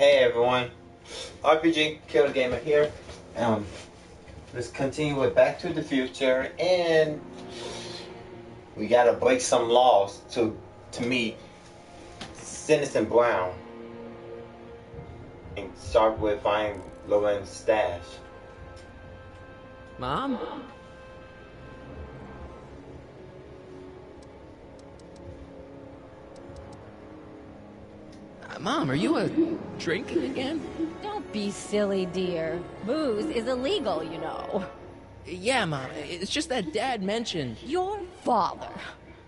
Hey everyone, RPG Kill the Gamer here. Let's continue with Back to the Future, and we gotta break some laws to meet Citizen Brown and start with finding Lauren's stash. Mom? Mom, are you drinking again? Don't be silly, dear. Booze is illegal, you know. Yeah, Mom. It's just that Dad mentioned... Your father.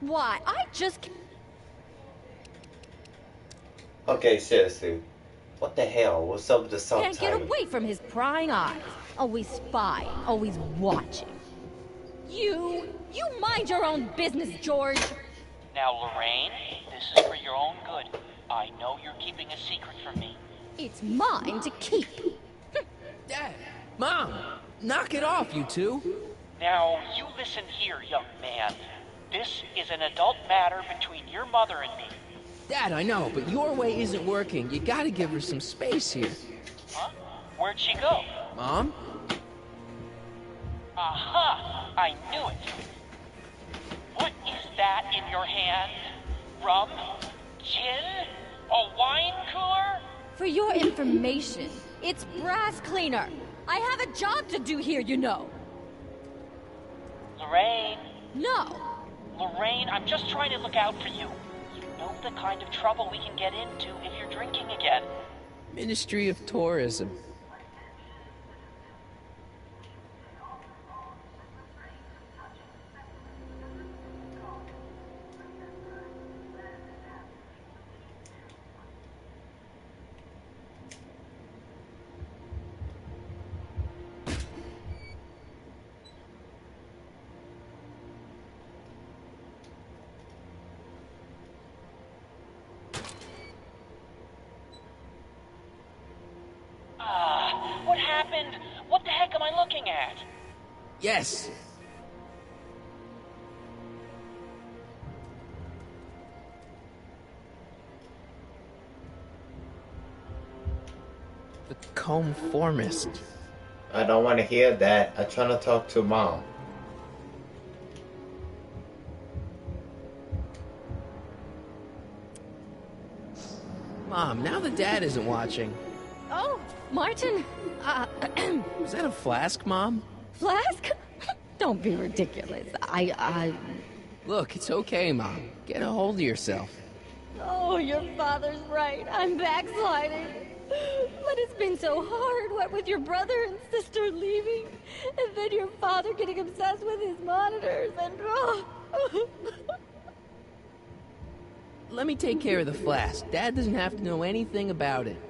Why, I just... Okay, seriously. What the hell? What's up with the subtitle? Can't get away from his prying eyes. Always spying, always watching. You mind your own business, George. Now, Lorraine, this is for your own good. I know you're keeping a secret from me. It's mine to keep. Dad! Mom! Knock it off, you two! Now, you listen here, young man. This is an adult matter between your mother and me. Dad, I know, but your way isn't working. You gotta give her some space here. Huh? Where'd she go? Mom? Aha! I knew it. What is that in your hand? Rum? Gin? A wine cooler? For your information, it's brass cleaner. I have a job to do here, you know. Lorraine. No. Lorraine, I'm just trying to look out for you. You know the kind of trouble we can get into if you're drinking again. Ministry of Tourism. What happened? What the heck am I looking at? Yes! The conformist. I don't want to hear that. I'm trying to talk to Mom. Mom, now that Dad isn't watching. Oh, Martin. Was that a flask, Mom? Flask? Don't be ridiculous. Look, it's okay, Mom. Get a hold of yourself. Oh, your father's right. I'm backsliding. But it's been so hard, what with your brother and sister leaving, and then your father getting obsessed with his monitors, and... Let me take care of the flask. Dad doesn't have to know anything about it.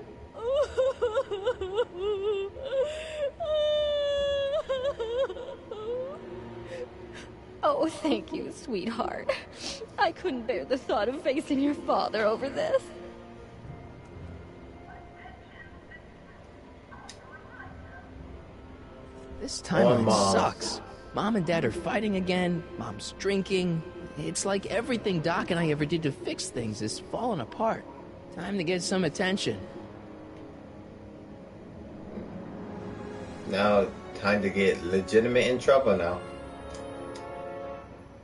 Oh, thank you, sweetheart. I couldn't bear the thought of facing your father over this. This timeline sucks. Mom and Dad are fighting again. Mom's drinking. It's like everything Doc and I ever did to fix things is falling apart. Time to get some attention. Now, time to get legitimate in trouble now.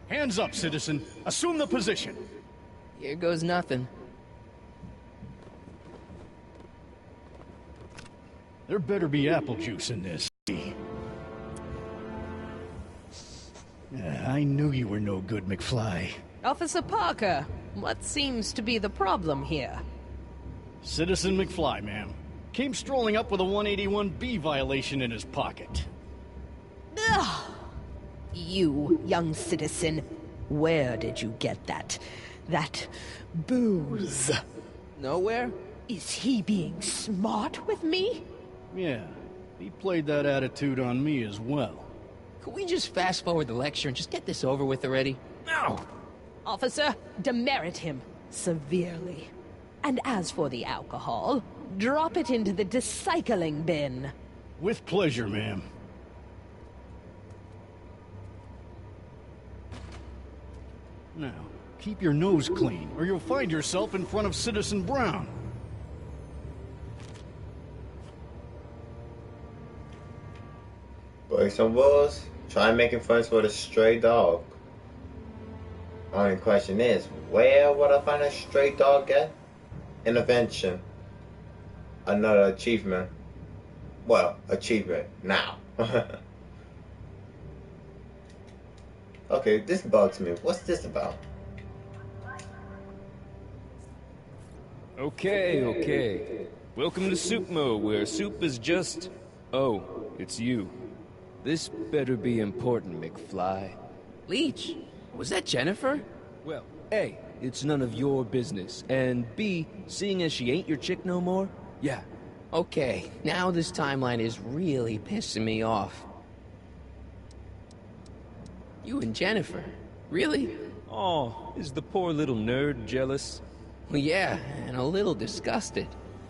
Hands up, citizen. Assume the position. Here goes nothing. There better be apple juice in this. I knew you were no good, McFly. Officer Parker, what seems to be the problem here? Citizen McFly, ma'am. Came strolling up with a 181B violation in his pocket. Ugh. You, young citizen, where did you get that booze? Nowhere? Is he being smart with me? Yeah, he played that attitude on me as well. Could we just fast forward the lecture and just get this over with already? No! Officer, demerit him severely. And as for the alcohol, drop it into the recycling bin. With pleasure, ma'am. Now, keep your nose clean, or you'll find yourself in front of Citizen Brown. Break some rules. Try making friends with a stray dog. Only question is, where would I find a stray dog at? Intervention. Another achievement. Well, achievement now. Okay, this bugs me. What's this about? Okay. Welcome to Soupmo, where soup is just... Oh, it's you. This better be important, McFly. Leech, was that Jennifer? Well, A, it's none of your business, and B, seeing as she ain't your chick no more, yeah. Okay, now this timeline is really pissing me off. You and Jennifer? Really? Oh, is the poor little nerd jealous? Well, yeah, and a little disgusted.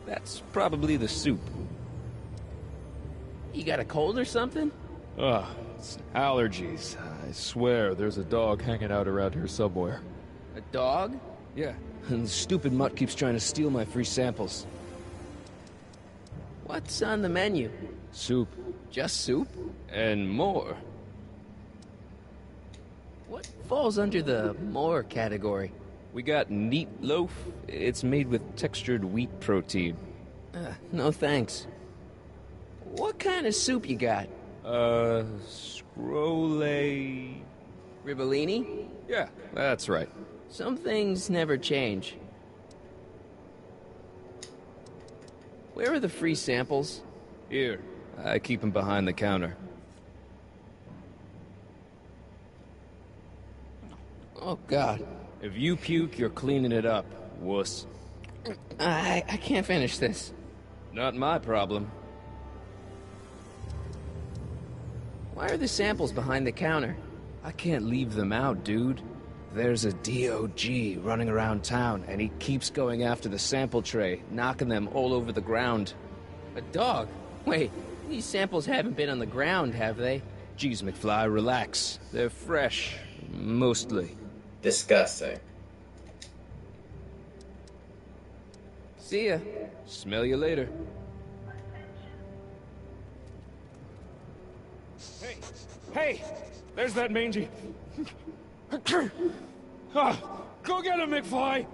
That's probably the soup. You got a cold or something? Ugh, it's allergies. I swear there's a dog hanging out around here somewhere. A dog? Yeah, and the stupid mutt keeps trying to steal my free samples. What's on the menu? Soup. Just soup? And more. What falls under the more category? We got neat loaf. It's made with textured wheat protein. No thanks. What kind of soup you got? Scrolle... Ribellini? Yeah, that's right. Some things never change. Where are the free samples? Here, I keep them behind the counter. Oh, God. If you puke, you're cleaning it up, wuss. I can't finish this. Not my problem. Why are the samples behind the counter? I can't leave them out, dude. There's a DOG running around town, and he keeps going after the sample tray, knocking them all over the ground. A dog? Wait, these samples haven't been on the ground, have they? Geez, McFly, relax. They're fresh. Mostly. Disgusting. See ya. Smell you later. Hey! There's that mangy... Go get him, McFly!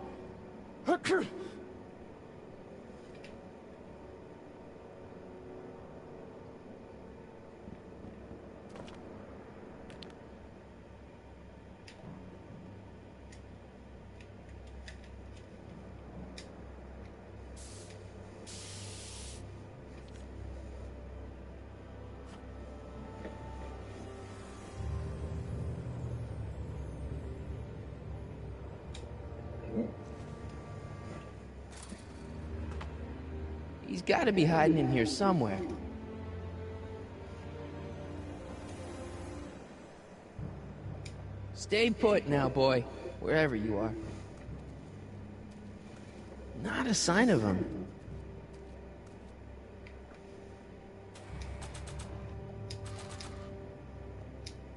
He's gotta be hiding in here somewhere. Stay put now, boy. Wherever you are. Not a sign of him.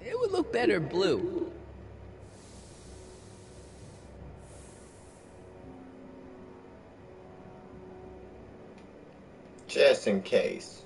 It would look better blue. Just in case.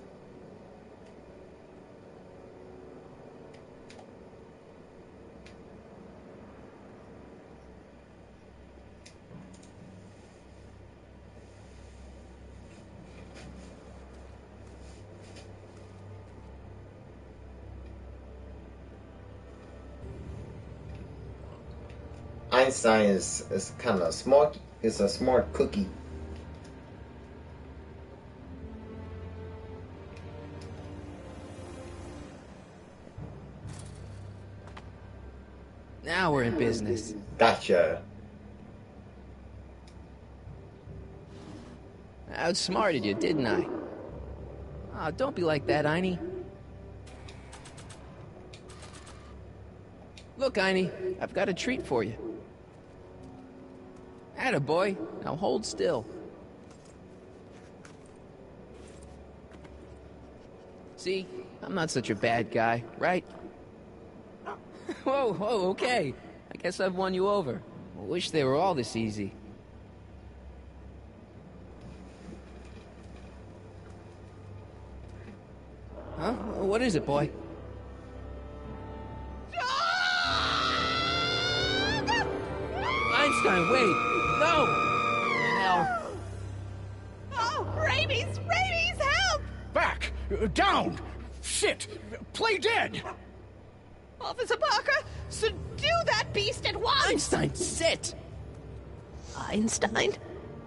Einstein is kind of smart. It's a smart cookie. Now we're in business. Gotcha. I outsmarted you, didn't I? Oh, don't be like that, Einie. Look, Einie, I've got a treat for you. Attaboy. Now hold still. See? I'm not such a bad guy, right? Whoa, okay. I guess I've won you over. I wish they were all this easy. Huh? What is it, boy? Einstein, wait! No! Hell. Oh, rabies! Rabies, help! Back! Down! Sit! Play dead! Officer Parker, subdue that beast at once! Einstein, sit! Einstein?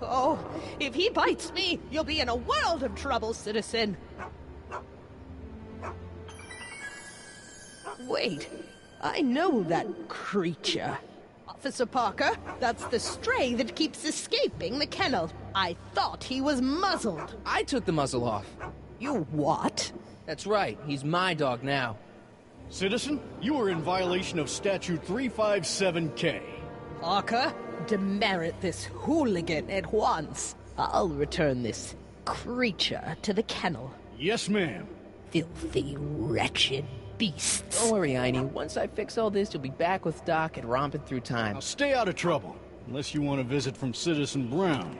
Oh, if he bites me, you'll be in a world of trouble, citizen. Wait, I know that creature. Officer Parker, that's the stray that keeps escaping the kennel. I thought he was muzzled. I took the muzzle off. You what? That's right, he's my dog now. Citizen, you are in violation of Statute 357K. Parker, demerit this hooligan at once. I'll return this creature to the kennel. Yes, ma'am. Filthy, wretched beasts. Don't worry, Einie. Once I fix all this, you'll be back with Doc and romping through time. Now stay out of trouble, unless you want a visit from Citizen Brown.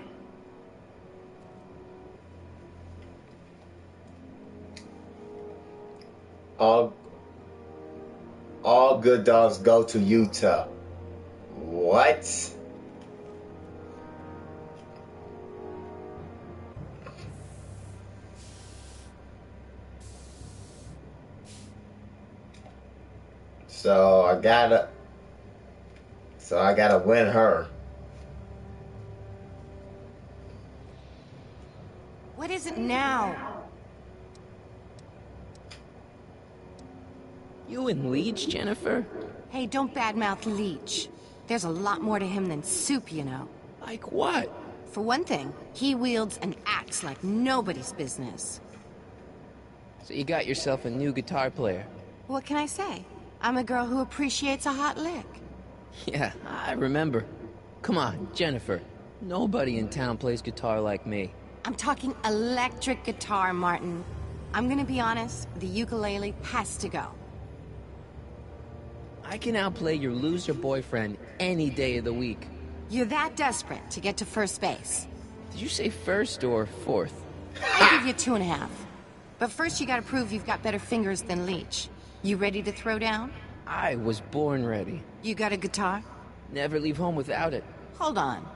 All good dogs go to Utah. What? So I gotta win her. What is it now? You and Leech, Jennifer? Hey, don't badmouth Leech. There's a lot more to him than soup, you know. Like what? For one thing, he wields an axe like nobody's business. So you got yourself a new guitar player. What can I say? I'm a girl who appreciates a hot lick. Yeah, I remember. Come on, Jennifer. Nobody in town plays guitar like me. I'm talking electric guitar, Martin. I'm gonna be honest, the ukulele has to go. I can outplay your loser boyfriend any day of the week. You're that desperate to get to first base. Did you say first or fourth? I'll give you 2.5. But first you gotta prove you've got better fingers than Leech. You ready to throw down? I was born ready. You got a guitar? Never leave home without it. Hold on.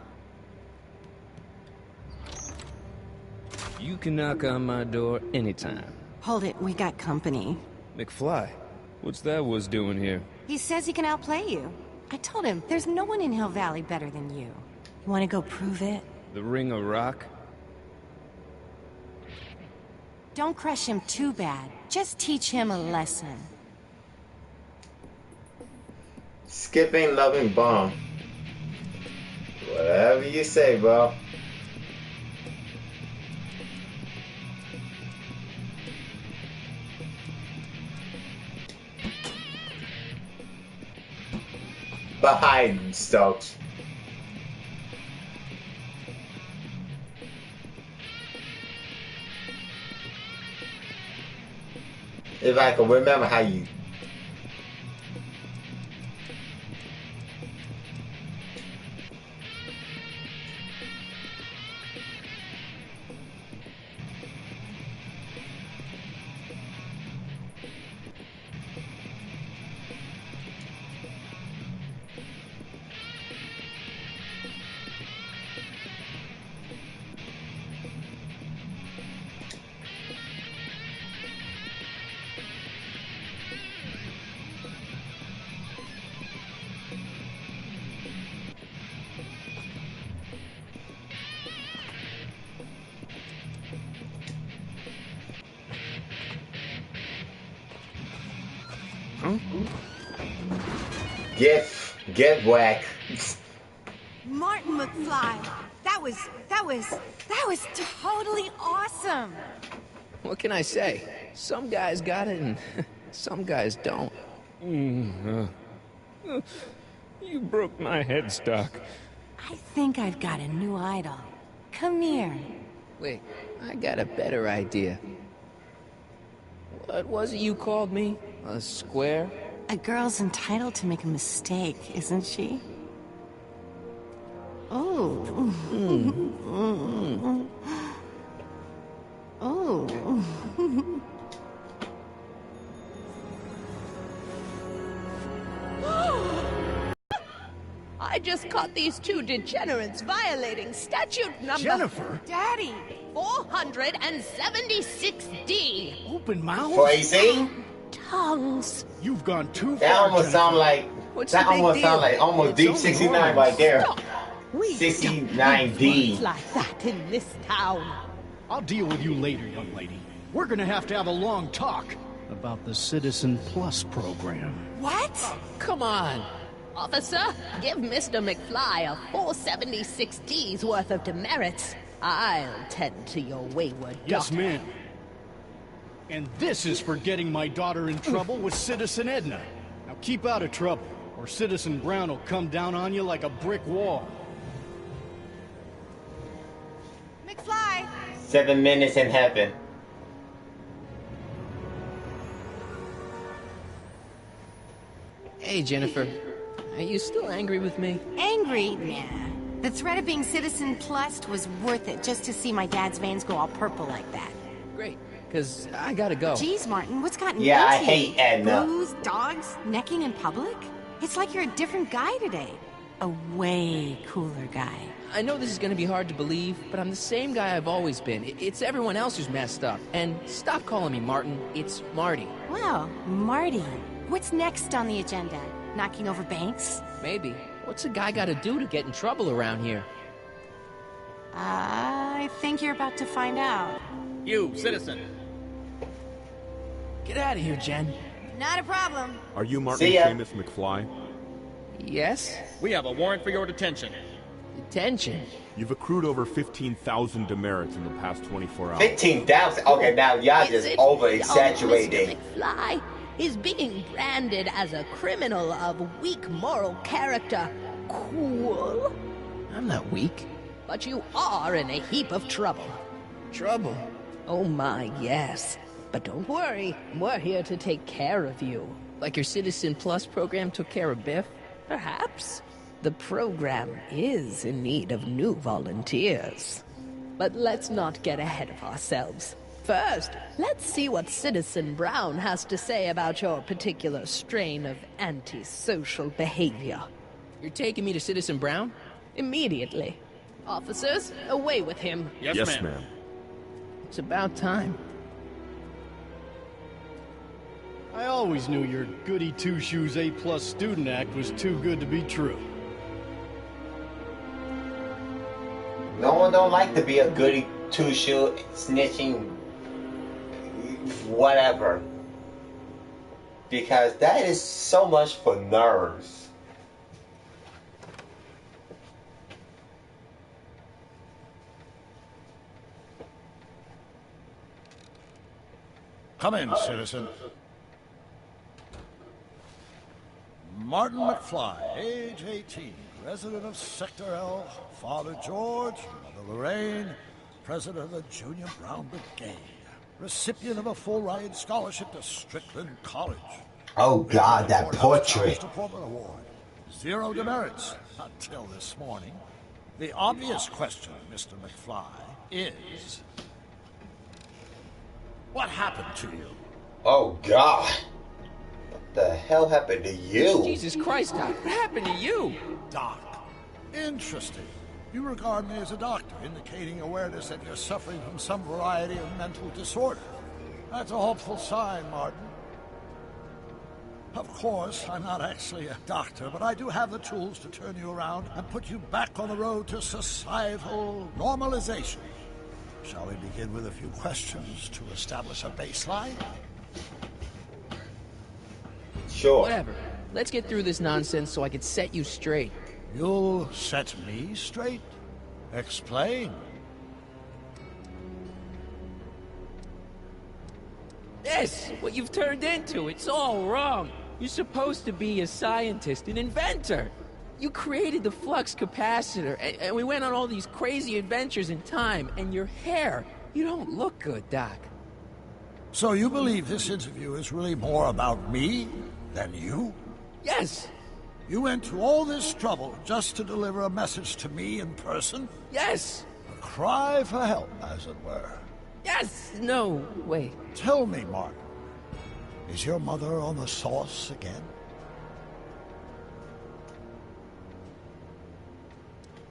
You can knock on my door anytime. Hold it, we got company. McFly, what's that was doing here? He says he can outplay you. I told him, there's no one in Hill Valley better than you. You wanna go prove it? The Ring of Rock? Don't crush him too bad. Just teach him a lesson. Skipping loving bomb. Whatever you say, bro. Behind Stokes. If I can remember how you. Get whack. Martin McFly, that was totally awesome. What can I say? Some guys got it and some guys don't. You broke my headstock. I think I've got a new idol. Come here. Wait, I got a better idea. What was it you called me? A square? A girl's entitled to make a mistake, isn't she? Oh. Oh. I I just caught these two degenerates violating statute number... Jennifer? Daddy! 476D. Open mouth? Crazy? Tongues. You've gone too far, That almost Jennifer. sound like What's that the big almost sound deal? like almost It's Deep only 69 hormones. right there. We 69D. don't like that in this town. I'll deal with you later, young lady. We're gonna have to have a long talk about the Citizen Plus program. What? Come on. Officer, give Mr. McFly a 476D's worth of demerits. I'll tend to your wayward Yes, daughter. ma'am. And this is for getting my daughter in trouble with Citizen Edna. Now keep out of trouble, or Citizen Brown will come down on you like a brick wall. McFly! 7 minutes in heaven. Hey, Jennifer. Are you still angry with me? Angry? Nah. The threat of being Citizen Plus was worth it just to see my dad's veins go all purple like that. Great, because I gotta go. Jeez, Martin, what's gotten Yeah, I into you? hate Edna. Booze, dogs, necking in public? It's like you're a different guy today. A way cooler guy. I know this is gonna be hard to believe, but I'm the same guy I've always been. It's everyone else who's messed up. And stop calling me Martin. It's Marty. Well, Marty, what's next on the agenda? Knocking over banks? Maybe. What's a guy gotta do to get in trouble around here? I think you're about to find out. You, citizen. Get out of here, Jen. Not a problem. Are you Martin See ya. Seamus McFly? Yes? We have a warrant for your detention. Detention. You've accrued over 15,000 demerits in the past 24 hours. 15,000. Okay, now y'all Is just it over young exaggerating. Mr. McFly is being branded as a criminal of weak moral character. Cool. I'm not weak. But you are in a heap of trouble. Trouble? Oh my, yes. But don't worry, we're here to take care of you. Like your Citizen Plus program took care of Biff? Perhaps. The program is in need of new volunteers. But let's not get ahead of ourselves. First, let's see what Citizen Brown has to say about your particular strain of antisocial behavior. You're taking me to Citizen Brown? Immediately. Officers, away with him. Yes, ma'am. It's about time. I always knew your goody two-shoes A-plus student act was too good to be true. No one don't like to be a goody two-shoe, snitching, whatever. Because that is so much for nerves. Come in, citizen. Martin McFly, age 18, resident of Sector L, Father George, Mother Lorraine, president of the Junior Brown Brigade, recipient of a full-ride scholarship to Strickland College. Oh God, that portrait. Department Award. 0 demerits until this morning. The obvious question, Mr. McFly, is... what happened to you? Oh God. What the hell happened to you? Jesus Christ, Doc, what happened to you? Doc. Interesting. You regard me as a doctor, indicating awareness that you're suffering from some variety of mental disorder. That's a hopeful sign, Martin. Of course, I'm not actually a doctor, but I do have the tools to turn you around and put you back on the road to societal normalization. Shall we begin with a few questions to establish a baseline? Sure. Whatever. Let's get through this nonsense so I can set you straight. You'll set me straight? Explain. Yes, what you've turned into, it's all wrong. You're supposed to be a scientist, an inventor. You created the flux capacitor, and we went on all these crazy adventures in time, and your hair, you don't look good, Doc. So you believe this interview is really more about me than you? Yes. You went to all this trouble just to deliver a message to me in person? Yes. A cry for help, as it were. Yes. No, wait. Tell me, Martin, is your mother on the sauce again?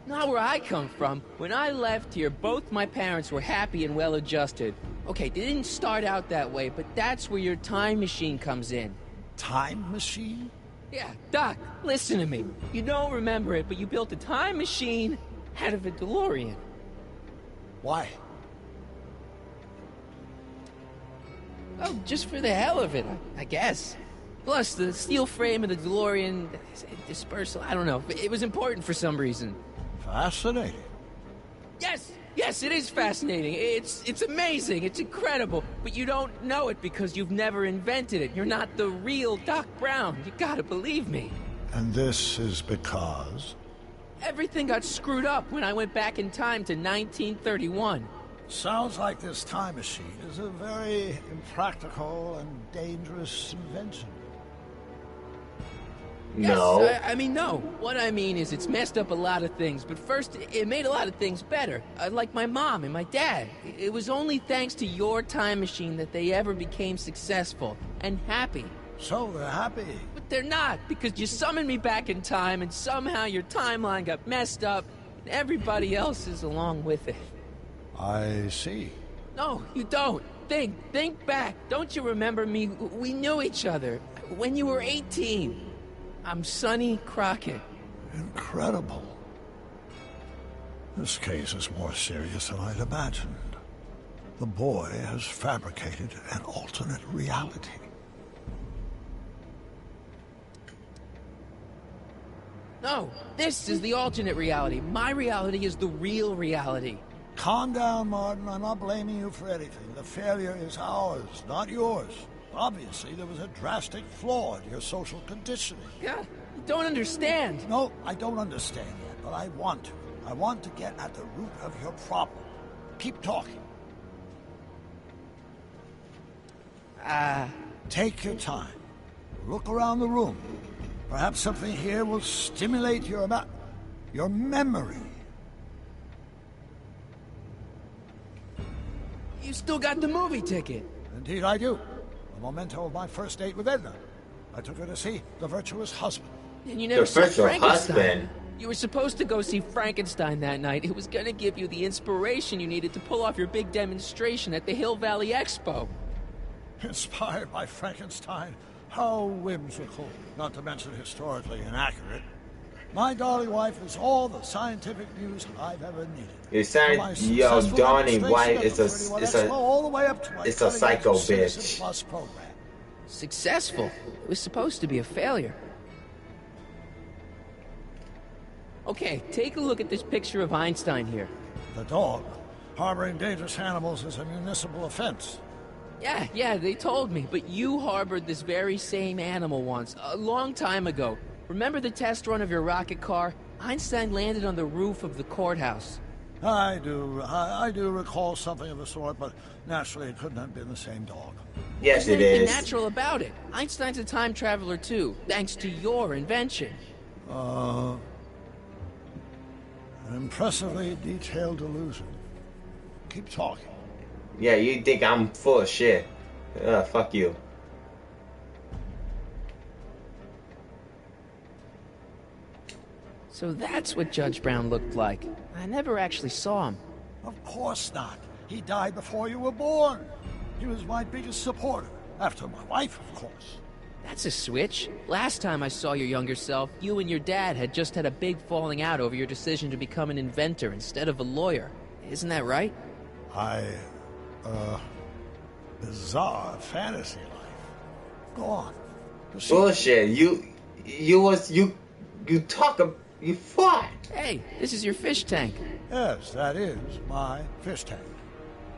Not where I come from. When I left here, both my parents were happy and well-adjusted. Okay, they didn't start out that way, but that's where your time machine comes in. Time machine? Yeah, Doc, listen to me. You don't remember it, but you built a time machine out of a DeLorean. Why? Oh, just for the hell of it, I guess. Plus, the steel frame of the DeLorean, dispersal, I don't know. It was important for some reason. Fascinating. Yes, it is fascinating. It's amazing. It's incredible. But you don't know it because you've never invented it. You're not the real Doc Brown. You gotta believe me. And this is because? Everything got screwed up when I went back in time to 1931. Sounds like this time machine is a very impractical and dangerous invention. No. Yes, I mean, no. What I mean is it's messed up a lot of things, but first, it made a lot of things better. Like my mom and my dad. It was only thanks to your time machine that they ever became successful and happy. So they're happy. But they're not, because you summoned me back in time, and somehow your timeline got messed up, and everybody else is along with it. I see. No, you don't. Think back. Don't you remember me? We knew each other when you were 18. I'm Sonny Crockett. Incredible. This case is more serious than I'd imagined. The boy has fabricated an alternate reality. No, this is the alternate reality. My reality is the real reality. Calm down, Martin. I'm not blaming you for anything. The failure is ours, not yours. Obviously, there was a drastic flaw in your social conditioning. Yeah, you don't understand. No, I don't understand yet, but I want to. I want to get at the root of your problem. Keep talking. Take your time. Look around the room. Perhaps something here will stimulate your memory. You still got the movie ticket. Indeed I do. A memento of my first date with Edna. I took her to see The Virtuous Husband. And you never saw Virtuous Frankenstein. Husband? You were supposed to go see Frankenstein that night. It was gonna give you the inspiration you needed to pull off your big demonstration at the Hill Valley Expo. Inspired by Frankenstein? How whimsical, not to mention historically inaccurate. My darling wife is all the scientific news I've ever needed. You sound, yo, Donnie White is a psycho bitch. Plus program. Successful? It was supposed to be a failure. Okay, take a look at this picture of Einstein here. The dog. Harboring dangerous animals is a municipal offense. Yeah, they told me, but you harbored this very same animal once, a long time ago. Remember the test run of your rocket car? Einstein landed on the roof of the courthouse. I do recall something of the sort, but naturally it couldn't have been the same dog. Yes, it There's is. nothing natural about it. Einstein's a time traveler too, thanks to your invention. An impressively detailed illusion. Keep talking. Yeah, you think I'm full of shit. Fuck you. So that's what Judge Brown looked like. I never actually saw him. Of course not. He died before you were born. He was my biggest supporter, after my wife, of course. That's a switch. Last time I saw your younger self, you and your dad had just had a big falling out over your decision to become an inventor instead of a lawyer. Isn't that right? Bizarre fantasy life. Go on. Proceed. Bullshit. You fought. Hey, this is your fish tank. Yes, that is my fish tank.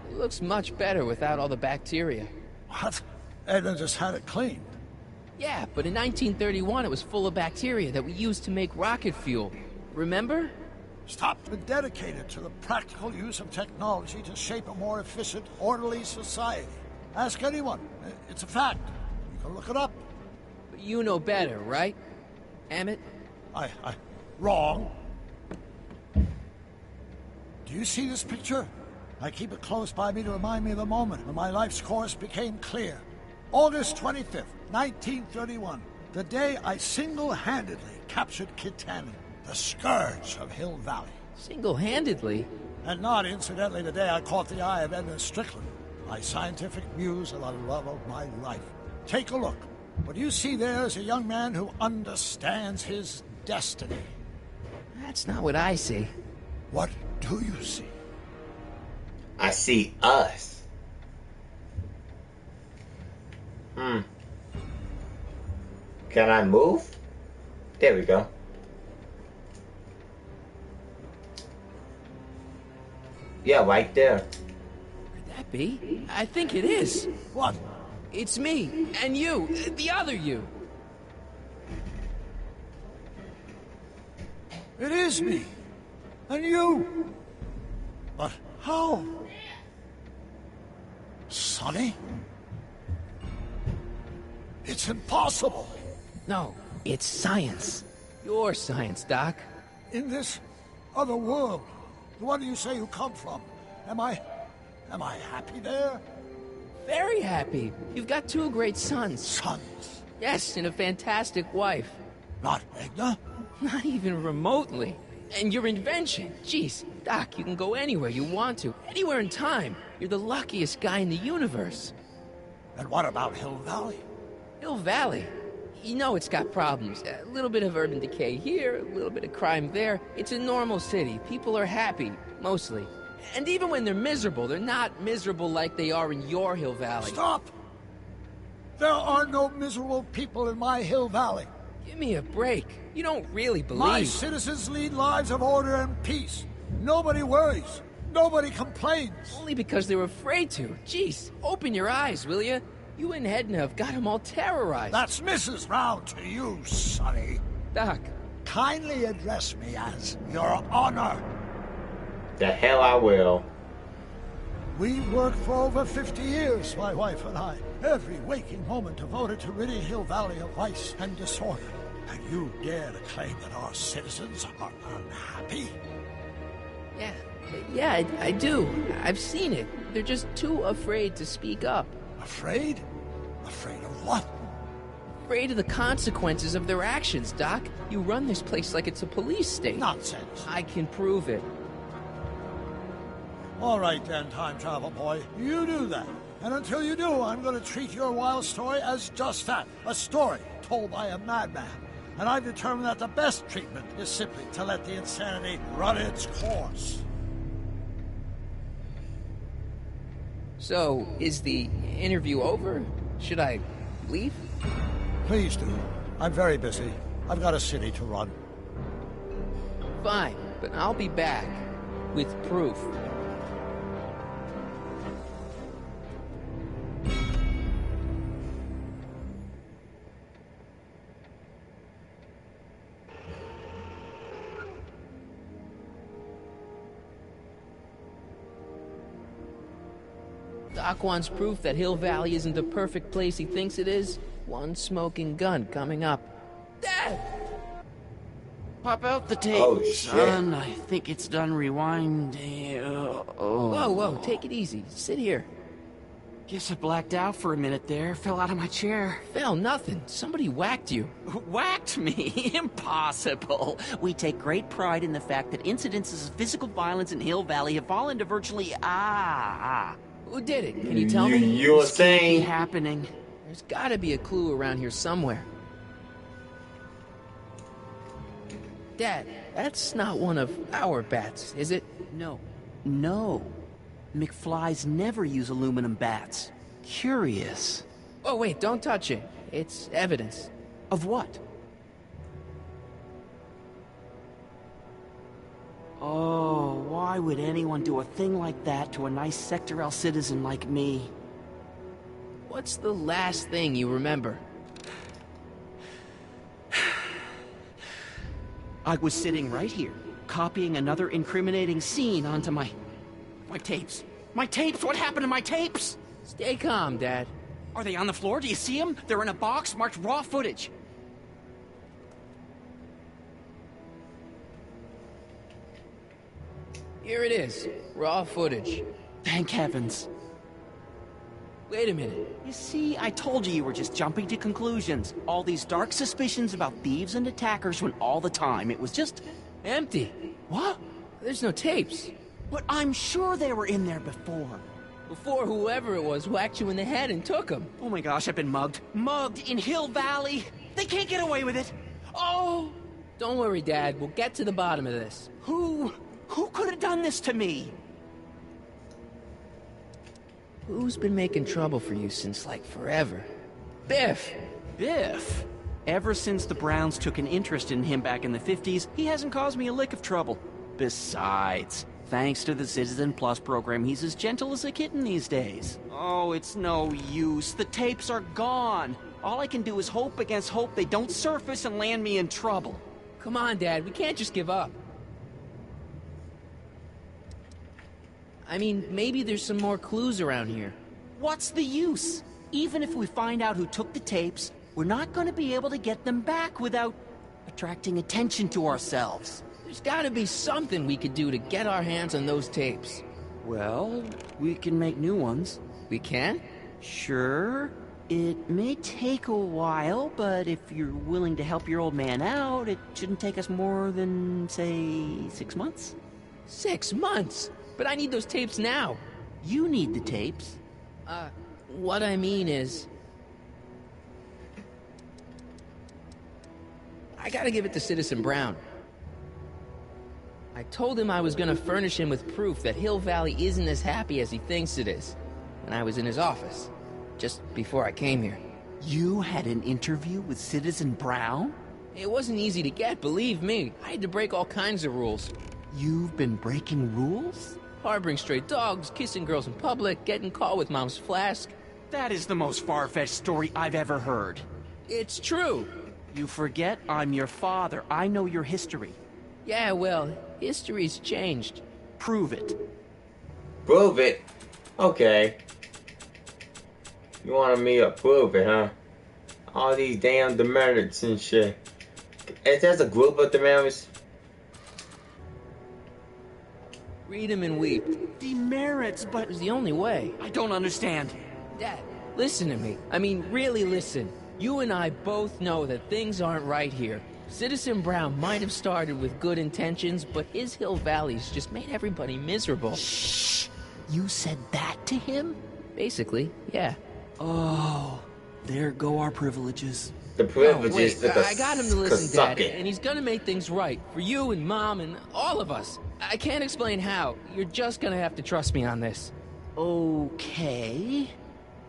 It looks much better without all the bacteria. What? Edna just had it cleaned. Yeah, but in 1931 it was full of bacteria that we used to make rocket fuel. Remember? Stop. Been dedicated to the practical use of technology to shape a more efficient, orderly society. Ask anyone. It's a fact. You can look it up. But you know better, right? Emmett? Wrong. Do you see this picture? I keep it close by me to remind me of the moment when my life's course became clear. August 25th, 1931. The day I single-handedly captured Kit Tannen, the scourge of Hill Valley. Single-handedly? And not incidentally the day I caught the eye of Edna Strickland, my scientific muse and the love of my life. Take a look. What you see there is a young man who understands his destiny. That's not what I see. What do you see? I see us. Can I move? There we go. Yeah, right there. Could that be? I think it is. What? It's me, and you, the other you. It is me. And you. But how? Sonny? It's impossible. No, it's science. Your science, Doc. In this other world, the one you say you come from, am I happy there? Very happy. You've got 2 great sons. Sons? Yes, and a fantastic wife. Not Edna? Not even remotely. And your invention. Jeez, Doc, you can go anywhere you want to. Anywhere in time. You're the luckiest guy in the universe. And what about Hill Valley? Hill Valley? You know it's got problems. A little bit of urban decay here, a little bit of crime there. It's a normal city. People are happy, mostly. And even when they're miserable, they're not miserable like they are in your Hill Valley. Stop! There are no miserable people in my Hill Valley. Give me a break. You don't really believe... My citizens lead lives of order and peace. Nobody worries. Nobody complains. Only because they're afraid to. Jeez, open your eyes, will you? You and Edna have got them all terrorized. That's Mrs. Brown to you, Sonny. Doc. Kindly address me as Your Honor. The hell I will. We worked for over 50 years, my wife and I. Every waking moment devoted to ridding Hill Valley of vice and disorder. And you dare to claim that our citizens are unhappy? Yeah, I do. I've seen it. They're just too afraid to speak up. Afraid? Afraid of what? Afraid of the consequences of their actions, Doc. You run this place like it's a police state. Nonsense. I can prove it. All right then, time travel boy. You do that. And until you do, I'm going to treat your wild story as just that. A story told by a madman. And I've determined that the best treatment is simply to let the insanity run its course. So, is the interview over? Should I leave? Please do. I'm very busy. I've got a city to run. Fine, but I'll be back. With proof. Doc wants proof that Hill Valley isn't the perfect place he thinks it is. One smoking gun coming up. Dad! Pop out the tape, Oh, shit. son. I think it's done rewinding. Whoa, take it easy. Sit here. Guess I blacked out for a minute there. Fell out of my chair. Fell nothing. Somebody whacked you. Whacked me? Impossible. We take great pride in the fact that incidences of physical violence in Hill Valley have fallen to virtually... Who did it? Can you tell me? You're This can't be saying... happening. There's gotta be a clue around here somewhere. Dad, that's not one of our bats, is it? No. McFlys never use aluminum bats. Curious. Oh, wait, don't touch it. It's evidence. Of what? Oh, why would anyone do a thing like that to a nice Sector L citizen like me? What's the last thing you remember? I was sitting right here, copying another incriminating scene onto my tapes. My tapes? What happened to my tapes? Stay calm, Dad. Are they on the floor? Do you see them? They're in a box marked raw footage. Here it is. Raw footage. Thank heavens. Wait a minute. You see, I told you were just jumping to conclusions. All these dark suspicions about thieves and attackers when all the time it was just... Empty. What? There's no tapes. But I'm sure they were in there before. Before whoever it was whacked you in the head and took them. Oh my gosh, I've been mugged. Mugged in Hill Valley. They can't get away with it. Oh! Don't worry, Dad. We'll get to the bottom of this. Who could have done this to me? Who's been making trouble for you since, like, forever? Biff! Biff? Ever since the Browns took an interest in him back in the 50s, he hasn't caused me a lick of trouble. Besides, thanks to the Citizen Plus program, he's as gentle as a kitten these days. Oh, it's no use. The tapes are gone. All I can do is hope against hope they don't surface and land me in trouble. Come on, Dad. We can't just give up. I mean, maybe there's some more clues around here. What's the use? Even if we find out who took the tapes, we're not going to be able to get them back without attracting attention to ourselves. There's gotta be something we could do to get our hands on those tapes. Well, we can make new ones. We can? Sure. It may take a while, but if you're willing to help your old man out, it shouldn't take us more than, say, 6 months. 6 months? But I need those tapes now. You need the tapes. What I mean is... I gotta give it to Citizen Brown. I told him I was gonna furnish him with proof that Hill Valley isn't as happy as he thinks it is when I was in his office, just before I came here. You had an interview with Citizen Brown? It wasn't easy to get, believe me. I had to break all kinds of rules. You've been breaking rules? Harboring stray dogs, kissing girls in public, getting caught with Mom's flask. That is the most far-fetched story I've ever heard. It's true. You forget I'm your father. I know your history. Yeah, well, history's changed. Prove it. Prove it? Okay. You wanted me to prove it, huh? All these damn demerits and shit. Is there a group of demerits? Read him and weep. Demerits, but... It was the only way. I don't understand. Dad, listen to me. I mean, really listen. You and I both know that things aren't right here. Citizen Brown might have started with good intentions, but his Hill Valley's just made everybody miserable. Shh! You said that to him? Basically, yeah. Oh, there go our privileges. The privileges wait, I got him to listen, Dad, and he's gonna make things right for you and Mom and all of us. I can't explain how. You're just gonna have to trust me on this. Okay.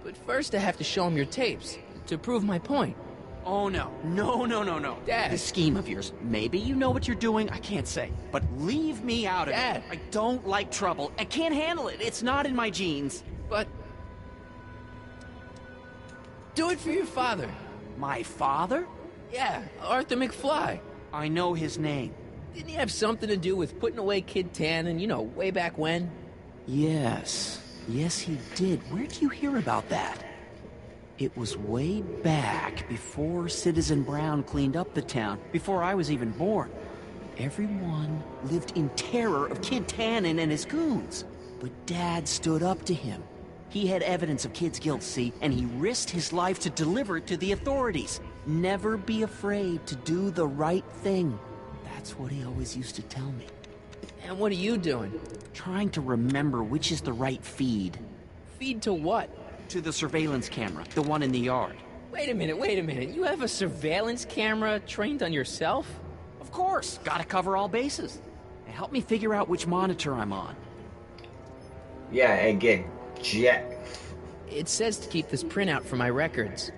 But first I have to show him your tapes, to prove my point. Oh, no. No. Dad. This scheme of yours, maybe you know what you're doing, I can't say. But leave me out of Dad. it. I don't like trouble. I can't handle it. It's not in my genes. But... do it for your father. My father? Yeah, Arthur McFly. I know his name. Didn't he have something to do with putting away Kid Tannen, you know, way back when? Yes. Yes, he did. Where'd you hear about that? It was way back before Citizen Brown cleaned up the town, before I was even born. Everyone lived in terror of Kid Tannen and his goons. But Dad stood up to him. He had evidence of Kid's guilt, see, and he risked his life to deliver it to the authorities. Never be afraid to do the right thing. That's what he always used to tell me. And what are you doing? Trying to remember which is the right feed. Feed to what? To the surveillance camera, the one in the yard. Wait a minute. You have a surveillance camera trained on yourself? Of course. Gotta cover all bases. Now help me figure out which monitor I'm on. Yeah, and get jet. It says to keep this printout for my records.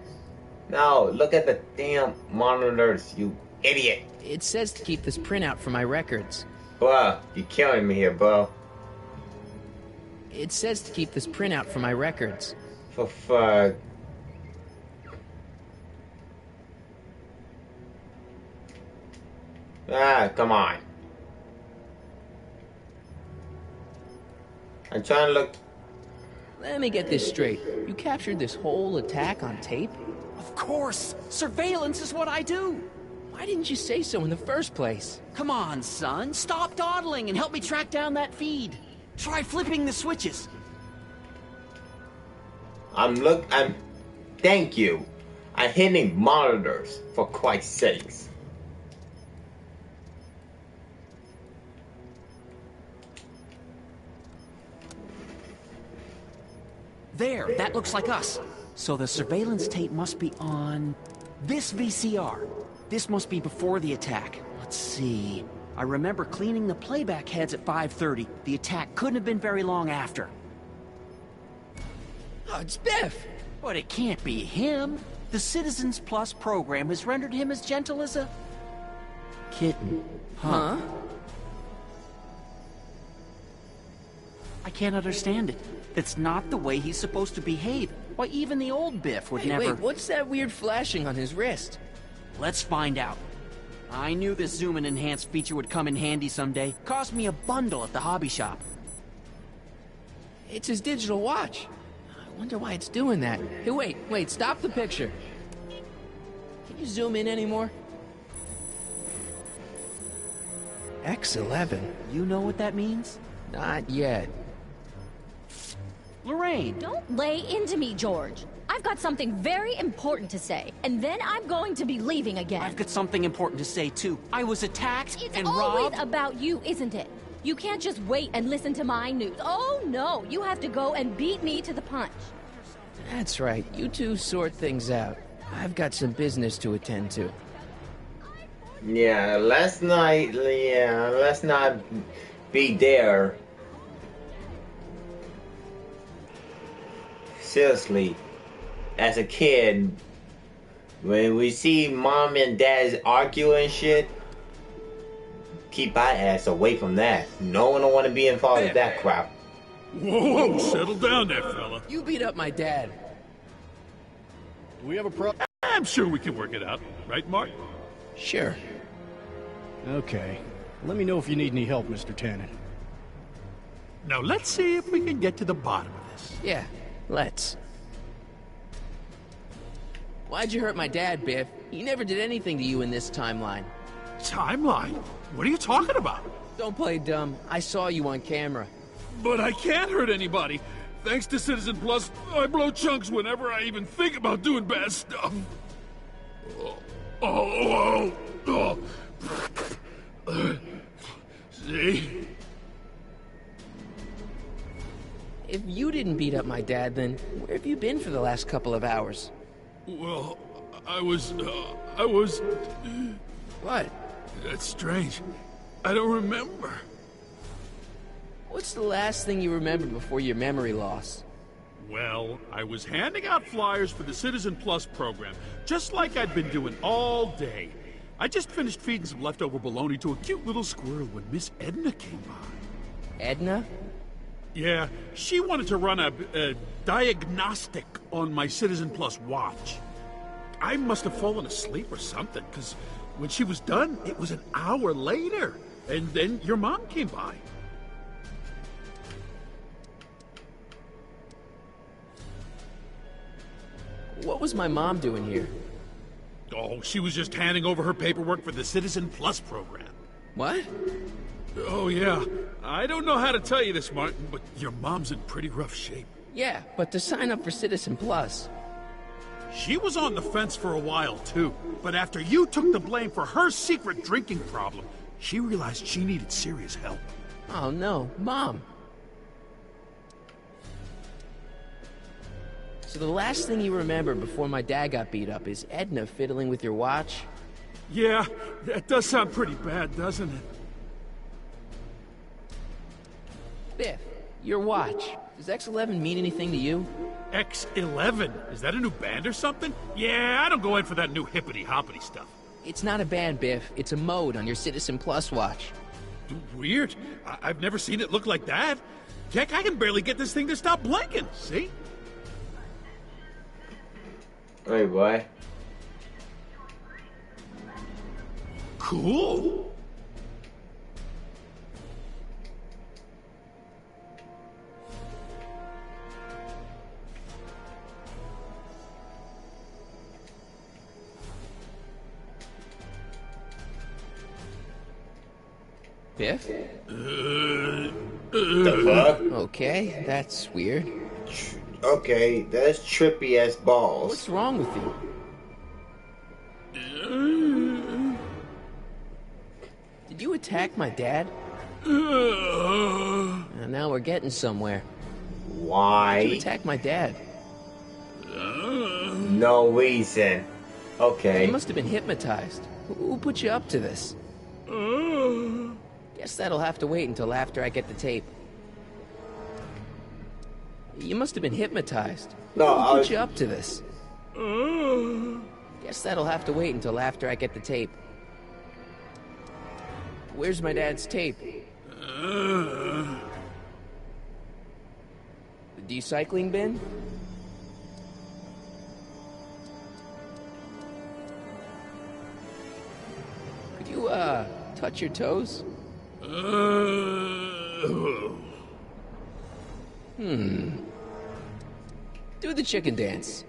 No, look at the damn monitors, you idiot. It says to keep this printout for my records. Bro, you're killing me here, bro. It says to keep this printout for my records. For fuck. Ah, come on. I'm trying to look. Let me get this straight. You captured this whole attack on tape? Of course! Surveillance is what I do! Why didn't you say so in the first place? Come on, son. Stop dawdling and help me track down that feed. Try flipping the switches. Thank you. I'm hitting monitors, for Christ's sakes. There, that looks like us. So the surveillance tape must be on this VCR. This must be before the attack. Let's see. I remember cleaning the playback heads at 5:30. The attack couldn't have been very long after. Oh, it's Biff! But it can't be him. The Citizens Plus program has rendered him as gentle as a kitten. Huh? I can't understand it. That's not the way he's supposed to behave. Why, even the old Biff would never... Wait, what's that weird flashing on his wrist? Let's find out. I knew this zoom and enhance feature would come in handy someday. Cost me a bundle at the hobby shop. It's his digital watch. I wonder why it's doing that. Hey, wait, stop the picture. Can you zoom in anymore? X11. You know what that means? Not yet. Lorraine! Don't lay into me, George. I've got something very important to say, and then I'm going to be leaving again. I've got something important to say, too. I was attacked and robbed. It's always about you, isn't it? You can't just wait and listen to my news. Oh, no. You have to go and beat me to the punch. That's right. You two sort things out. I've got some business to attend to. Yeah, let's not be there. Seriously, as a kid, when we see mom and dad arguing shit, keep our ass away from that. No one will want to be involved with that crap. Whoa, settle down there, fella. You beat up my dad. Do we have a problem? I'm sure we can work it out. Right, Mark? Sure. Okay. Let me know if you need any help, Mr. Tannen. Now let's see if we can get to the bottom of this. Yeah, let's. Why'd you hurt my dad, Biff? He never did anything to you in this timeline. Timeline? What are you talking about? Don't play dumb. I saw you on camera. But I can't hurt anybody. Thanks to Citizen Plus, I blow chunks whenever I even think about doing bad stuff. See? If you didn't beat up my dad, then where have you been for the last couple of hours? Well, I was... What? That's strange. I don't remember. What's the last thing you remember before your memory loss? Well, I was handing out flyers for the Citizen Plus program, just like I'd been doing all day. I just finished feeding some leftover bologna to a cute little squirrel when Miss Edna came by. Edna? Yeah, she wanted to run a diagnostic on my Citizen Plus watch. I must have fallen asleep or something, because when she was done, it was an hour later. And then your mom came by. What was my mom doing here? Oh, she was just handing over her paperwork for the Citizen Plus program. What? Oh, yeah. I don't know how to tell you this, Martin, but your mom's in pretty rough shape. Yeah, but to sign up for Citizen Plus. She was on the fence for a while, too. But after you took the blame for her secret drinking problem, she realized she needed serious help. Oh, no. Mom. So the last thing you remember before my dad got beat up is Edna fiddling with your watch? Yeah, that does sound pretty bad, doesn't it? Biff, your watch. Does X11 mean anything to you? X11? Is that a new band or something? Yeah, I don't go in for that new hippity-hoppity stuff. It's not a band, Biff. It's a mode on your Citizen Plus watch. Weird. I've never seen it look like that. Heck, I can barely get this thing to stop blinking, see? Wait, what? Cool. Biff? The fuck? Okay, that's weird. Okay, that's trippy as balls. What's wrong with you? Did you attack my dad? Now we're getting somewhere. Why? Why'd you attack my dad? No reason. Okay. You must have been hypnotized. Who put you up to this? Guess that'll have to wait until after I get the tape. You must have been hypnotized. No, Who put you up to this? Guess that'll have to wait until after I get the tape. Where's my dad's tape? The decycling bin? Could you, touch your toes? Do the chicken dance.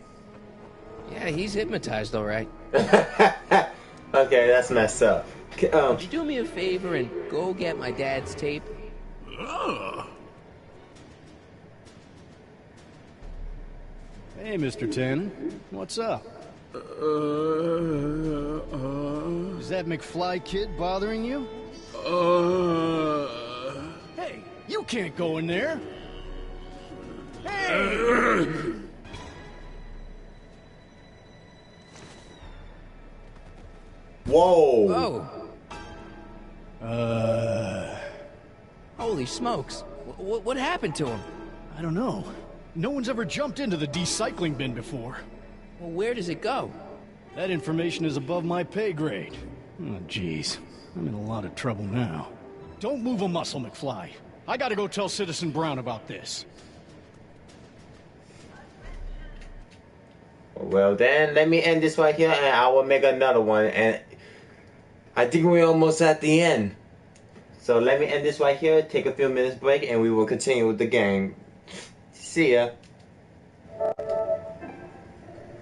Yeah, he's hypnotized, all right. Okay, that's messed up. Could you do me a favor and go get my dad's tape? Hey, Mr. Tannen. What's up? Is that McFly kid bothering you? Hey, you can't go in there. Hey! Whoa! Holy smokes. What happened to him? I don't know. No one's ever jumped into the decycling bin before. Well, where does it go? That information is above my pay grade. Oh, jeez. I'm in a lot of trouble now. Don't move a muscle, McFly. I gotta go tell Citizen Brown about this. Well then, let me end this right here and I will make another one. And I think we're almost at the end. So let me end this right here, take a few minutes break, and we will continue with the game. See ya.